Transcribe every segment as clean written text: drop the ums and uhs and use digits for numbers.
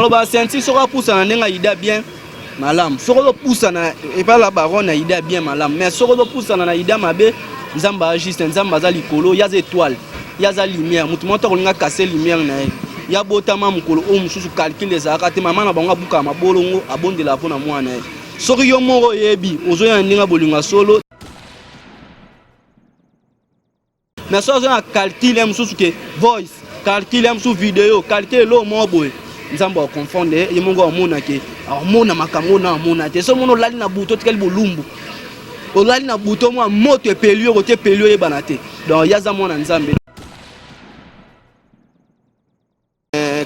naloba senti soko poussa na ndenga ida bien malam soko poussa na et pas la baronne na ida bien malam mais soko poussa na ida mabe nzamba agiste nzamba za likolo ya étoile ya za lumière mutu moto ko linga casser lumière na ya botama mukolo o mususu calculer za ka te mama na bango buka mabolongo abondela pona mwana soki yo moko yebi ozo ya ndinga bolinga solo mais so ozo na calculer mususu ke voice calculer mususu vidéo calculer lo mobo nzamba o confondre ye mongo amona ke amona makambo na amona te so mono lali na buto tikali bolumbu olali na buto mo moto epelio ko te pelio ye banate donc yaza mona nzambe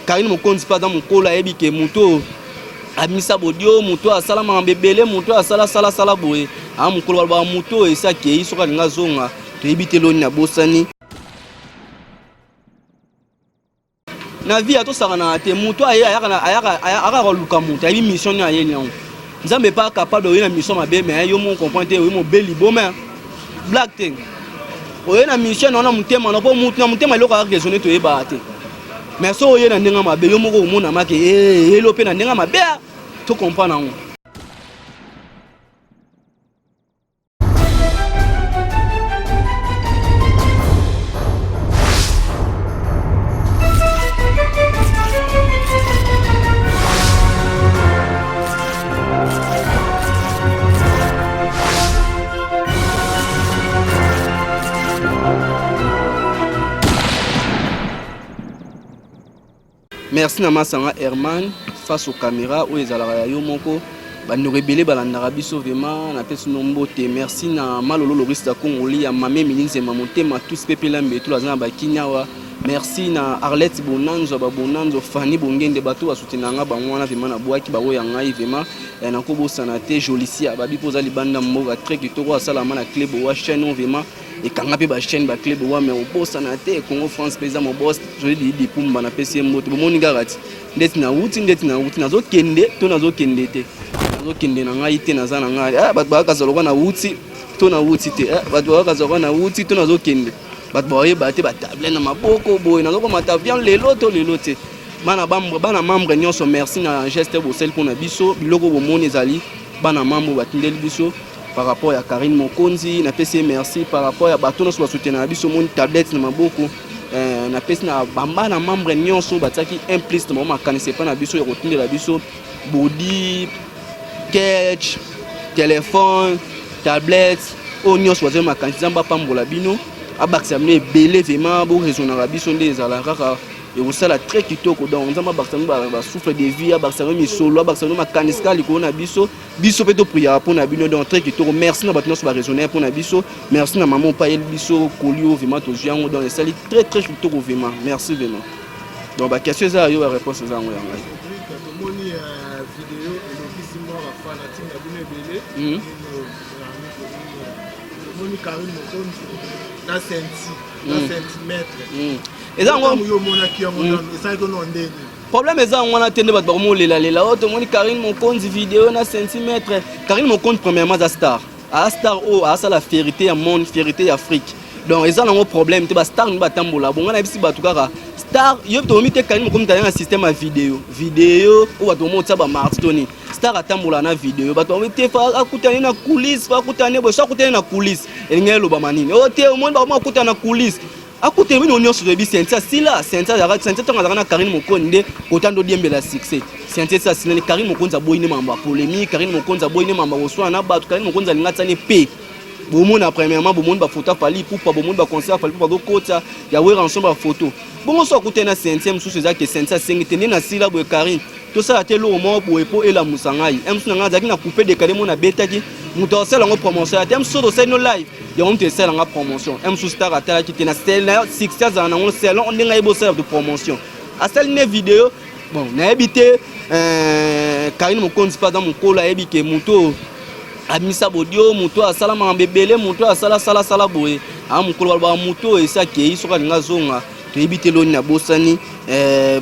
Karine Mokonzi pas dans mon cola ebi ke muto amisa bodio muto asala mambebele muto asala sala boye a mukolo ba muto esa ke isoka nga zonga to ebite loni na bosani na vie ato saka na te muto ayaka luka muto ayi mission na ye nyango nzambe pas capable de na mission mabe mais yo mon comprendre yo mo beli boma black thing oye na mission na mutema na po muto na mutema iloko a raisonner to eba te mais so oye na ndenga mabe yo moko omona make elo pe na ndenga mabe to comprendre nango. Merci na masanga Herman face aux caméras où ils allaient yo moko bando rebelle balandaka biso vraiment na pesi nombote merci na malolo lorista Congoli ya mame mininze mamotema tous pepela mbeto lazana bakinyawa merci na Arlette Bonanzo babonanzo Fanny Bongende bato basutenanga bangwana vraiment na bwaki bawo ya ngai vraiment na kobo sanate jolisia babi poza libanda mboga très kitoko asalama na club wa chaîne vraiment et quand on a chaîne ba club wa mais au boss sanate Congo France pesa mon boss je dis di pumba na pesi mbote bomoni garati ndeti na wuti nazo kende to nazo kende te nazo kende na ngai te naza na ngai bato ba kazoloka na wuti to na wuti te bato ba kazoloka na wuti to nazo kende bato ba yeba te ba table na maboko boy nazo ko mata vian lelo te bana membre nyonso merci na geste bosel pour na biso biloko bomoni ezali bana membre batindeli biso par rapport à Karine Mokonzi na PC merci par rapport à bato no so soutenir na biso mon tablette na maboko na pesi na bamba na membre nyonso bataki implicite mo makanise pa na biso ya kotindela biso body catch téléphone tablette o nyonso wazo makanise zamba pambola bino abakisa mne belé vraiment bo raisonner na biso nde ezala kaka et vous ça la très kitoko donc nzamba bakisa ba souffle de vie abakisa mi solo abakisa ma kanisa likolo na biso peto prière pour na bino donc très kitoko merci na bato nyonso ba raisonner pour na biso merci na maman pa el biso kolio vraiment to jango dans les salles très kitoko vraiment merci vraiment donc ba question ça yo réponse za ngo yanga moni vidéo et le mort à fanatique na bino belé moni Karine Mokonzi na centimètre et ça problème est on a tenu bato bakomolela auto moni Karine Mokonzi vidéo na centimètre Karine Mokonzi premièrement à star o à ça la fierté ya monde fierté Afrique donc ils ont un problème te ba star ni batambola bonga na bisi bato kaka star yo to mite Karine Mokonzi ta un système à vidéo ou bato mo tsa ba martoni star atambola na vidéo bato mite fa akutana na coulisse fa akutana bo sa akutana na coulisse elingelo ba manini o te o monde ba akutana na coulisse akute mino nyonso de bisentia sila sentia ya sentia tonga na Karine Mokonzi kotando diembela succès sentia ça sila Karine Mokonzi aboyine mamba polémique Karine Mokonzi aboyine mamba oswa na bato Karine Mokonzi alinga tsane pe bomona premièrement bomona ba photo fali pour bomona ba concert fali pour ba kota ya wera ensemble ba photo bongo so akute na sentia msusu za ke sentia sengite na sila bo Karine to ça te lo mo bo epo ela musangai emsu nga zaki na couper de kalemo na betaki muto sala ngo promotion atem so do no live ya on te sala nga promotion emsu star atala ki na sel 6 stars na ngo sel on nga ibo sel de promotion a sel ne vidéo bon na ebité Karine Mokonzi pas dans mon kola ebike muto amisa bodio muto asala mambebele muto asala sala boye a mukolo ba muto esa ke isoka nga zonga to ebité loni na bosani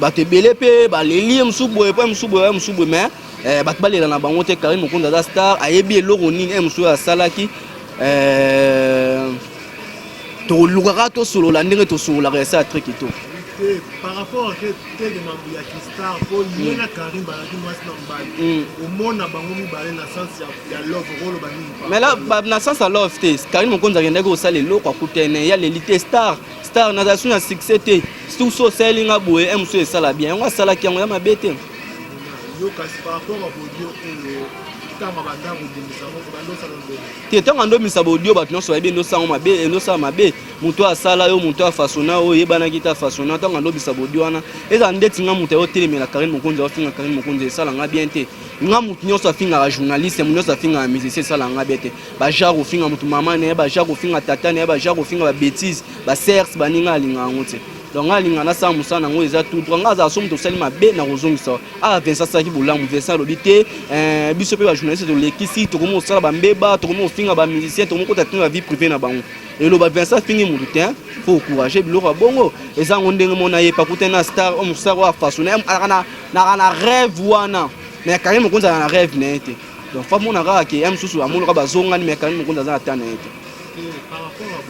bato ebele pe baleli msuboye po msuboye mais bato balela na bango te Karine Mokonzi za star ayebi eloko nini msuboye asalaki to lukaka to solo la ndenge to solo la resa très kitoko Par rapport à ce que tu as Star, pour lui, Karim Balaki, moi, c'est au monde, dans le sens de love, mais là, dans le sens de love, Karim Mokonza, il y a des salles, il y a l'élite Star, Star, dans la succès, tout ça, c'est un peu de ça, là, bien, on a ça là qui a ma bête. Par rapport à Bodio, Tant ando misa bodio bat no so ebe no sa mabe no sa mabe muto asala yo muto afasona o yebana kita fasona tant ando misa bodio wana eza ndeti nga muto o telemela Karim Mokonza o finga Karim Mokonza sala nga bien te nga muto nyoso finga ka journaliste muto nyoso finga musicien sala nga bien te ba jaro finga muto mama ne ba jaro finga tata ne ba jaro finga ba bêtise ba serse baninga linga ngote donc alinga na sa musana ngo eza tout nga za somo to salima be na kozongisa a Vincent Saki bulamu Vincent lobité biso pe ba journaliste to lekisi to komo sala ba mbeba to komo finga ba musicien to komo kota tinga vie privée na bango et lo ba Vincent fingi mutu te faut encourager biloko bongo eza ngondenge mona ye pakute na star o musaro a façonné na rêve wana mais Karim Mokonza na rêve nete donc fa mona ka ke amsusu amono ka bazonga ni mais Karim Mokonza za atana nete par rapport à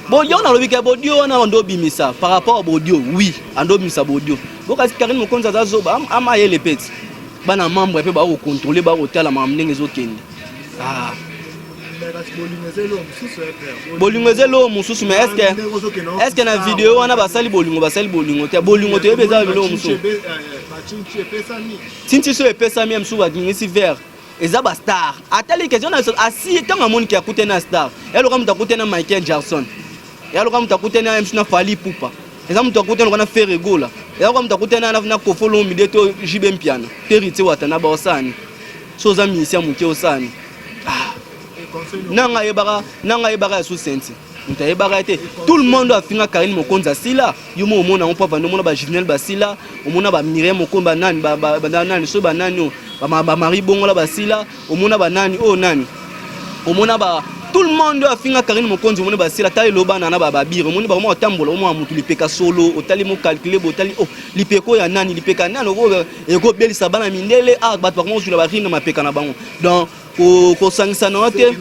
Bodio na lobika Bodio na ndo bimisa par rapport à Bodio oui ando bimisa Bodio boka Karim Mokonza za zoba ama ye le peti bana membre pe ba ko contrôler ba hôtel ma mnenge zo kende bolingo zelo mususu mais est-ce que na vidéo wana basali bolingo te bolingo te beza bilo mususu tinti so epesa mi msusu adingisi vert eza ba star atali question na asi tanga moni ki akute na star elo kama mtakute na Michael Jackson elo kama mtakute na MC na Fally Ipupa eza mtakute na Ferregola elo kama mtakute na Kofolo Mideto Jibe Mpiana terite watana ba osani so za misia muke osani nanga yebaka sous senti mutayebaka te tout le monde a finga Karim Mokonza sila yumo omona on pa vando mona ba Juvenel basila omona ba Mire Mokomba nani ba nani so ba nani ba Marie Bongola basila omona ba nani o nani omona ba tout le monde a finga Karim Mokonza omona basila tali loba na ba bire omona ba mo tambola omona mutu lipeka solo otali mo calculer botali oh lipeko ya nani lipeka nani eko belisa bana mindele ah bat par mo sur la barine mapeka na bango donc ko sangisa na te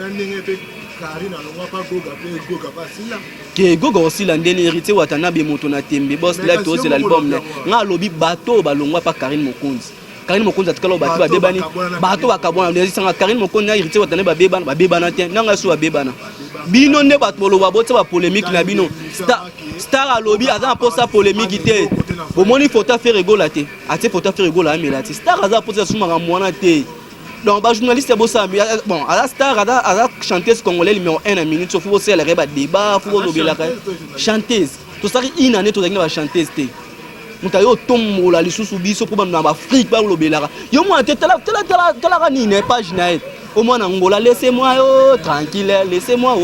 ke goga osila ndeni héritier watana be moto na tembe boss live to c'est l'album nga lobi bato balongwa pa Karim Mokonza Karim Mokonza tikalo batu ba bebani bato bakabona ndesanga Karim Mokonza héritier watana ba bebana te nanga so ba bebana bino ne bato boloba botsa ba polémique na bino star a lobi aza posa polémique te omoni photo faire rigola te ate photo faire rigola amela te star aza posa sumaka mwana te donc ba journaliste bossa bon à la star à la chanteuse congolaise numéro 1 en minute faut aussi elle reba débat faut lobela chanteuse to sari ina ne to zangina ba chanteuse te mutayo tombola lisusu biso pour na ba Afrique ba lobela yo moi te tala ni ne page na et au moins Angola laissez-moi tranquille laissez-moi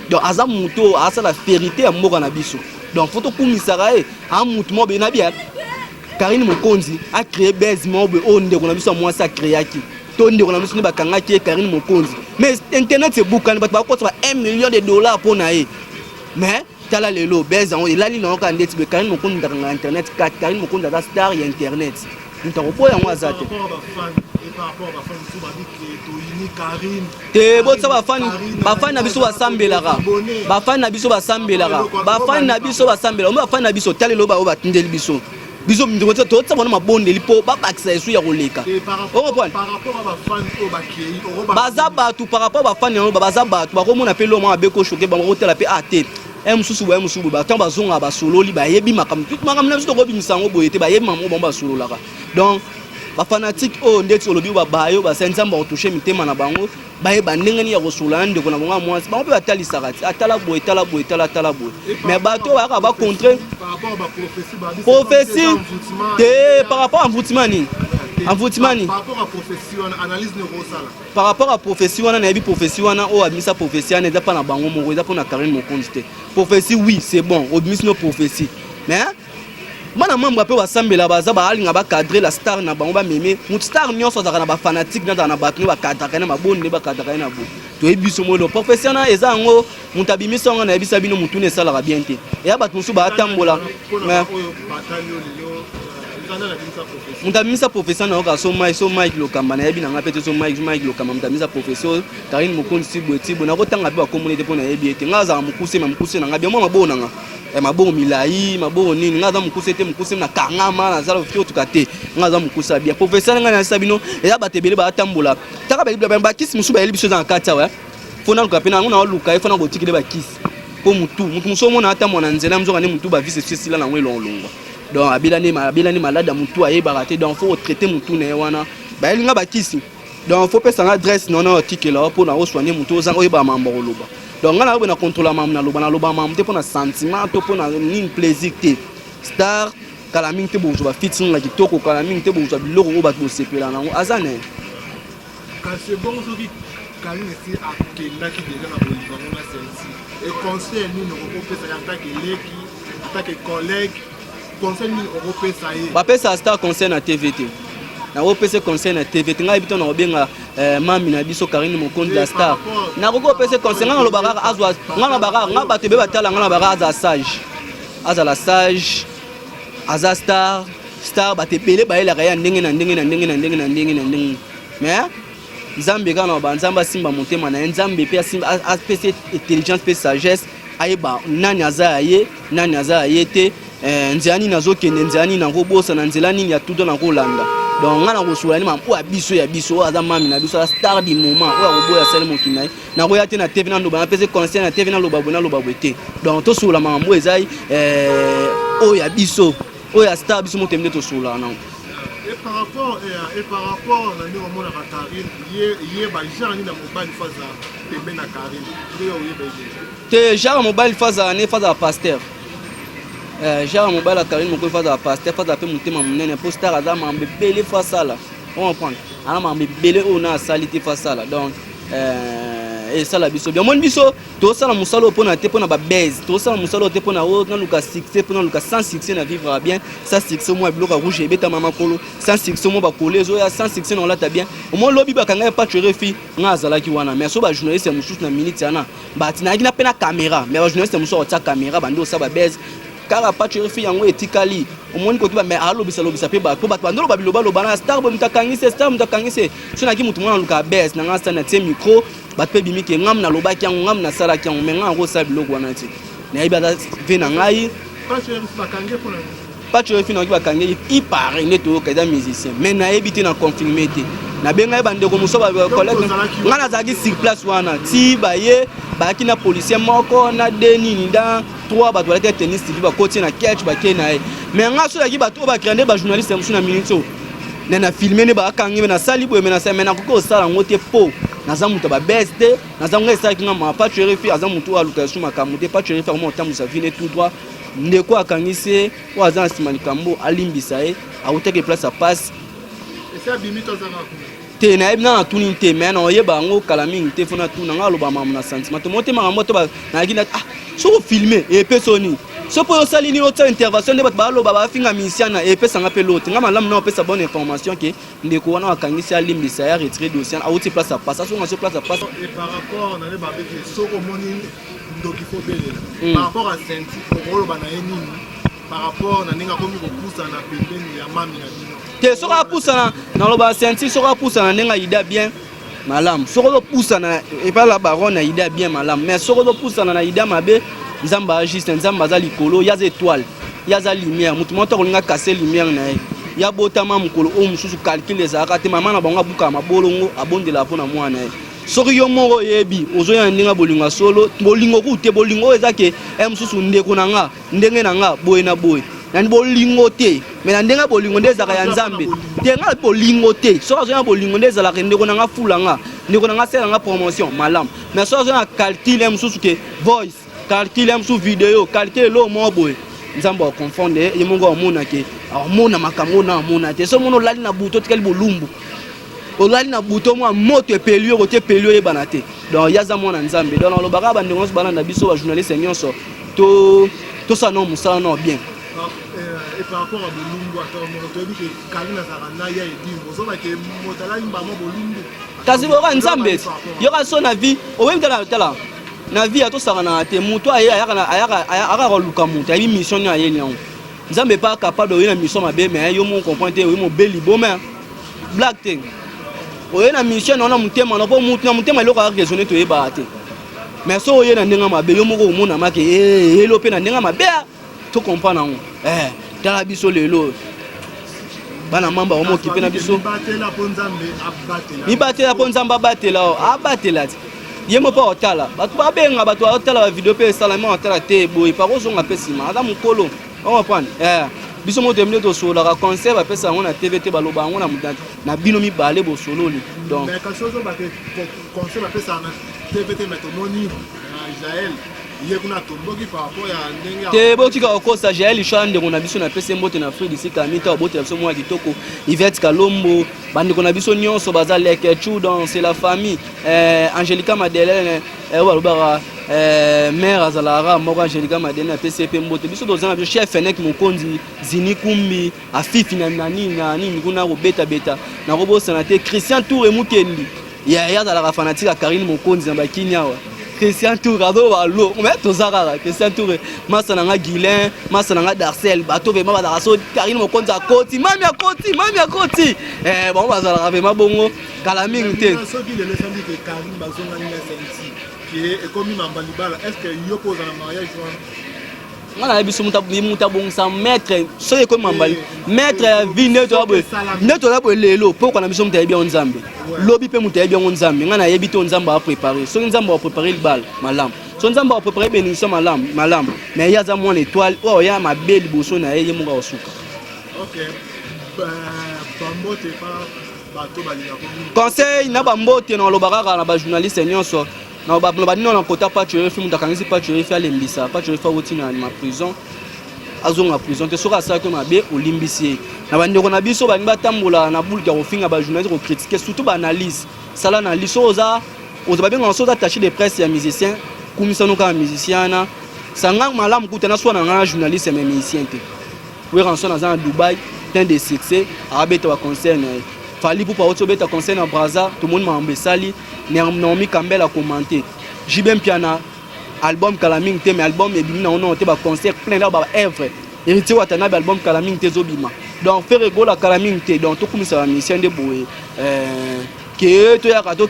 donc aza muto asa la vérité ya mboka na biso donc faut to kumisara a mutu mo be na bien Karim Mokonza a créé bezmo be onde ko na biso moi ça créé aki tondi on a mis ba kanga ki Karim Mokonza mais internet c'est boucan ba ko $1 million pour na ye mais tala lelo beza on la ligne on ka ndeti be Karim Mokonza na internet Karim Mokonza da star ya internet ntako ya mwa zate te botsa ba fan na biso basambelaka ba fan na biso basambelaka ba fan na biso tala lelo ba batindeli biso biso mndiko to tsabona mabonde lipo ba bakisa esu ya koleka par rapport à ba fan o bakei baza batu par rapport ba fan no baza batu ba komona pe lo mwa beko choqué ba ngotela pe ate mususu ba tant bazonga ba sololi ba yebi makam tout makam na biso ko bimisango boyete ba yebi mamo ba sololaka donc ba fanatique o ndeti olobi ba bayo ba senzamba otoucher mitema na bango ba yeba ndengeni ya kosola ndeko na bonga mwasi ba pe batali sarati atala boy mais bato ba contrer par rapport à ba prophétie te par rapport à Mvutimani par rapport à prophétie on analyse ne rosala par rapport à prophétie on a bi prophétie on a o admisa prophétie on est pas na bango mo eza pour na Karim Mokonza te prophétie oui c'est bon admis no prophétie mais bana membre pe wasambela baza ba alinga ba cadrer la star na bango ba meme mut star nyonso za na ba fanatique na na ba tuni ba cadrer na mabonde ba cadrer na bo to ebiso mo lo professionnel eza ngo mutabimisa ngo na ebisa bino mutune sala bien te ya bat musu ba tambola mais Mutamisa professeur na oka so Mike lokamba na yebi na ngapete so Mike lokamba mutamisa professeur Karine Mokondi Tibo na kotanga pe ba communauté pona yebi ete ngaza mukuse na ngabi mo mabona nga mabongo milai mabongo nini ngaza mukuse na kangama na zala fio tukate ngaza mukuse bia professeur nga na sabino ya batebele ba tambola taka ba kisi musuba yeli biso za kata wa fona lokapena ngona luka fona kotikile ba kisi po mutu musomo na ata mona nzela mzoka ne mutu ba vise sila na ngwe longo donc abilani malade mutu ayeba te donc faut traiter mutu ne wana ba elinga bakisi donc faut pesa adresse non article là pour na soigner mutu ozanga oyeba mambo loba donc ngana na contrôler mambo na loba mambo te pour na sentiment to pour na ni plaisir te star kala mingi te bozo ba fitting la kitoko kala mingi te bozo biloko o ba ko sepela na azane quand c'est bon aujourd'hui Karine si akenda ki déjà na bolivanga na celle-ci et conseil ni no ko pesa ya ta que collègue conseil ni européen ça y est ba pesa star conseil na TVT na opese conseil na TVT ngai bito na obenga mami na biso Karine Mokondi la star na ko opese conseil ngana lo baraka azwa ngana baraka ngaba tebe batala ngana baraka aza la sage aza star batepele ba ela ya ndenge na ndenge mais Nzambe kana banzamba simba motema na Nzambe pe simba apese intelligence pe sagesse ayeba nani azaye te nziani nazokende nziani na kobosa na nzela nini ya tudo na kolanda donc ngana kosulani mampo ya biso aza mami na biso star du moment oya koboya sale mokinai na koya te na TV na loba na pese conseil na TV na loba te donc to sula mambo ezai oya biso oya star biso motemde to sula na et par rapport na ndio mona Karine ye ba jani na mobile faza pembe na Karine ndio ye te jara mobile faza ne faza pasteur jara mobile Karine Mokondi faza pasteur faza pe mutema munene poster aza mambe bele fasala on comprend ana mambe bele ona salite fasala donc et ça la biso bien mon biso to sala musalo pona te pona ba base to sala musalo te pona o na luka succès pona luka sans succès na vivre bien ça succès moi bloka rouge et beta mama kolo sans succès moi ba coller zo ya sans succès non la ta bien au moins lobby ba kanga pas tu refi ngazala ki wana mais so ba journaliste mususu na minute yana ba tina kina pena caméra mais ba journaliste mususu ota caméra bando sa ba base car pas tu refi yango etikali au moins ko mais alobisa pe ba ko ba bandolo ba biloba loba na star bo mutakangise so na ki mutu mwana luka base na ngasa na tie micro batpe bimike ngam na lobaki yango ngam na sala ki yango me ngam ko sa biloko wana ti na iba da vena ngai pas tu refi na ki bakange i pare ne to ka da musicien mais na ebité na confirmer te na benga bande ko muso ba collègue ngana zaki sur place wana ti ba ye ba ki na policier moko na deni ni da trois ba toilette tennis ti ba côté na catch ba ke na mais ngaso ya ki ba to ba créer ba journaliste musu na minute na filmer ne ba kangi na sali bo na sa mais na ko sala ngote po naza mutu ba best naza ngai sa kinga ma pas tu refi aza mutu aluka suma kamuté pas tu refi mo tamu sa vine tout droit ndeko akangise o aza simani kambo alimbisa auteke place a passe et ça bimito za na te na ebina na tuni te mais na oyeba ngo kala mingi te fona tuna ngalo ba mamu na sentiment to mote manga moto ba na gina so filmer et personi so pour ça lini autre intervention de ba lo ba finga misiana et pesa nga pe l'autre nga malamu na pesa bonne information que ndeko wana akangisi alimbisa ya retirer dossier a outi place à passe so nga so place à passe et par rapport na le ba be so ko moni ndoki fo belela par rapport à senti ko lo ba na nini par rapport na ninga komi ko poussa na pembeni ya mami na bino te so ka poussa na lo ba senti so ka poussa na ninga ida bien malam so ko poussa na et pas la baronne na ida bien malam mais so ko poussa na ida mabe nzamba juste nzamba za likolo ya za étoile ya za lumière mutu moto kolinga casser lumière na ya botama mukolo o mususu calculer za ka te mama na bango buka mabolongo abondela pona mwana soki yo moko yebi ozoya ndinga bolinga solo bolingo ku te bolingo ezake mususu ndeko nanga ndenge nanga boye na boye nani bolingo te mais na ndenga bolingo ndezaka ya nzambe te nga bolingo te soki ozoya bolingo ndezala ndeko nanga fulanga ndeko nanga sela nga promotion malam mais soki ozoya calculer mususu ke voice calculer mususu vidéo calculer lo moboy nzambe wa confondre ye mongo omona ke omona makambo na omona te so mono lali na buto tikali bolumbu olali na buto mwa moto epelio kote pelio ye banate donc yaza mwana nzambe donc lo baka bande ngos bana na biso ba journaliste nyonso to ça non musala non bien et par rapport à bolumbu attends mon to bi ke Karine Zarana ya edimbo so ba ke motala imba mo bolumbu kasi boka nzambe yo ka so na vie o wem tala na vie to sara na te muto ayaka luka muto ayi mission na yeli yango nzambe pas capable de une mission mabe mais yo mon comprendre yo mon beli bon mais black thing oye na mission on a mutema na po mutuna mutema eloko a raisonner to yeba te mais so oye na ndenga mabe yo moko omona make elo pe na ndenga mabe to comprendre ngo tala biso lelo bana mamba omo kipe na biso mibatela po nzambe abatela ye mo pa otala bato babenga bato otala ba video pe salama otala te boy pa ko zonga pe sima ada mukolo on prendre biso mo temile to solo la concert ba pesa ngona TVT baloba ngona mudante na bino mi balé bo solo li donc mais quelque chose ba que concert ba pesa na TVT mais to moni Israël il kuna tomboki par rapport ya ndenge te botika okosa Jael Chande ngona biso na pesa mbote na Free d'ici kamita bote biso mo kitoko Yvette Kalombo bandi kona biso nyonso baza leke chudon c'est la famille Angelica Madeleine walobara mère azalara moko Angelica Madeleine na PCP mbote biso dozana biso chef Fenek Mokonzi Zini Kumbi afifi na nani kuna robeta beta na robo sanate Christian Touré Mukendi ya la fanatique Karine Mokonzi na bakini awa Christian Touré ado balo mais tozara Christian Touré masananga Guilain masananga Darcel bato vema ba so Karine Mokonzi akoti mami akoti bon bazala vema bongo kala mingi te so ki le leçon que Karine bazonga ni sensi qui est comme Mambalibala est-ce que yo pose en mariage ngana biso muta bongsa maître so ye ko mambali maître vine to abo neto labo lelo poko na biso muta yebi onzambe lobi pe muta yebi onzambe ngana yebi to onzambe a préparer so nzambe a préparer le bal malam so nzambe a préparer bénédiction malam mais ya za mon étoile o ya ma belle boso na ye muka osuka OK bambote pa bato balinga ko conseil na bambote na lobaka na ba journaliste nyonso na ba non na kota pas tu refais mutakangisi pas tu refais lembisa pas tu refais wotina na prison azonga prison te soka ça que mabe olimbisi na bandeko na biso bani batambola na bulka kofinga ba journaliste ko critiquer surtout ba analyse sala na lisoza oza benga soza attaché de presse ya musicien kumisano ka musicien na sanga malamu kutana swa na journaliste mais musicien te oui rançon na Dubaï plein de succès abeta ba concert fali pour pas auto beta concert na Brazza tout le monde m'a embessali Naomi Campbell a commenté Jibem Piana album Kalaming te mais album et bimina on a ba concert plein là ba œuvre héritier watana album Kalaming te zobima donc faire rigolo la Kalaming te donc tout comme ça mission de boé que to ya to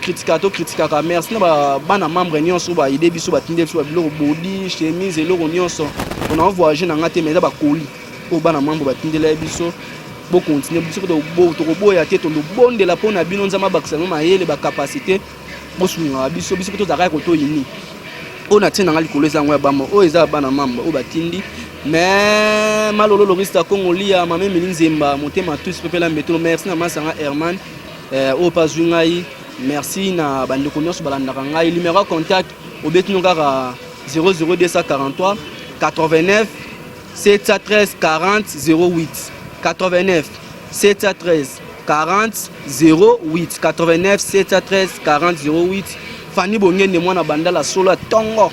critique ka merci na bana membre nyonso ba idée biso ba tinde biso ba biloko body chemise eloko nyonso on a voyagé na ngate mais ba koli o bana membre ba tinde la biso bo continuer biso to bo ya te to bonde la pona bino nzama bakisa no mayele ba capacité bo sunga biso to zaka ko to yini ona tina ngali koleza ngwa bamba o eza bana membre o batindi mais malolo lorista kongolia mame milinzemba motema tous pepela mbeto merci na masanga Herman o pazungai merci na bandeko nyonso balandaka ngai numéro contact obetino kaka 00243 89 713 40 08 89 713 40 08 89 713 40 08 Fanny Bongende mwana bandala solo tongo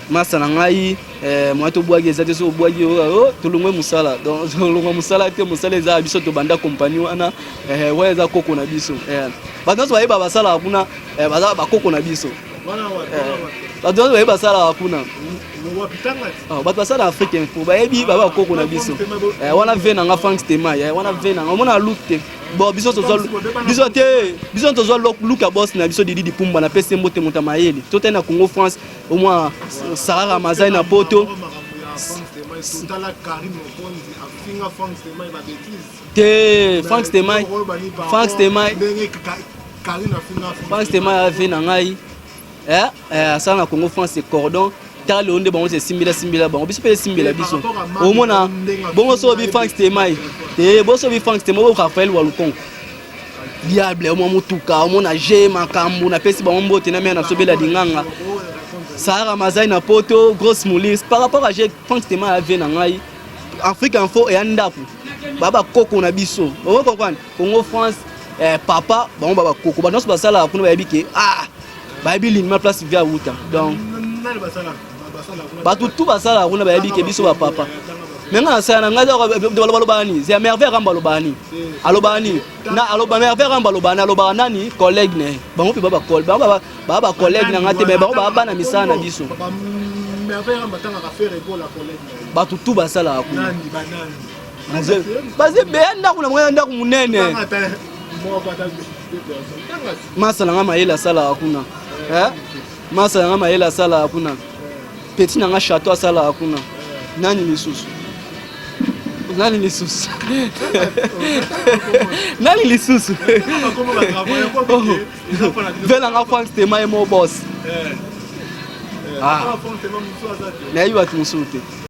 masa na ngai moi to boagi ezate so boagi tulungwe musala donc tulungwe musala te musala eza biso to banda compagnie wana wa eza koko na biso badanso ba yeba basala kuna baza ba koko na biso badanso ba yeba basala kuna bato basala africain pour ba yebi ba koko na biso wana vena nga Frank Stemai wana vena ngomona lute bon biso to zo luka boss na biso Didi Pumba na pese mbote monta mayele to tena Congo France au moins Sarah Ramazani na poto te Frank Stemai a vena ngai ça na Congo France c'est cordon tala onde bango c'est simbila bango biso pe simbila biso au mona bongo so bi Frank Stemai te boso bi Frank Stemai ko Raphaël Walukon diable mo mutuka mo na je makambu na pesi bango mbote na mena sobela dinganga Sarah Mazai na poto grosse moulis par rapport à Frank Stemai a vena ngai Afrique Info et andapu baba koko na biso o comprendre Congo France papa bango baba koko ba non ba sala kuna ba yebike ba yebili ma place via wuta donc tout basala kuna ba yebike biso ba papa menga sana ngaza balobani c'est merveille ramba lobani alobani na aloba merveille ramba lobani aloba nani collègue ne bango pe baba collègue na ngate me bango baba na misana biso mais après on m'attend à faire école la collègue bato tout basalaka kuna nani banani baze beya ndako na mwana ndako munene masala nga mayele asalaka kuna masala nga mayele asalaka kuna petit na nga château asalaka kuna nani lisusu nani lisusu nani lisusu vela nga France tema emo boss nayebi bato mosusu te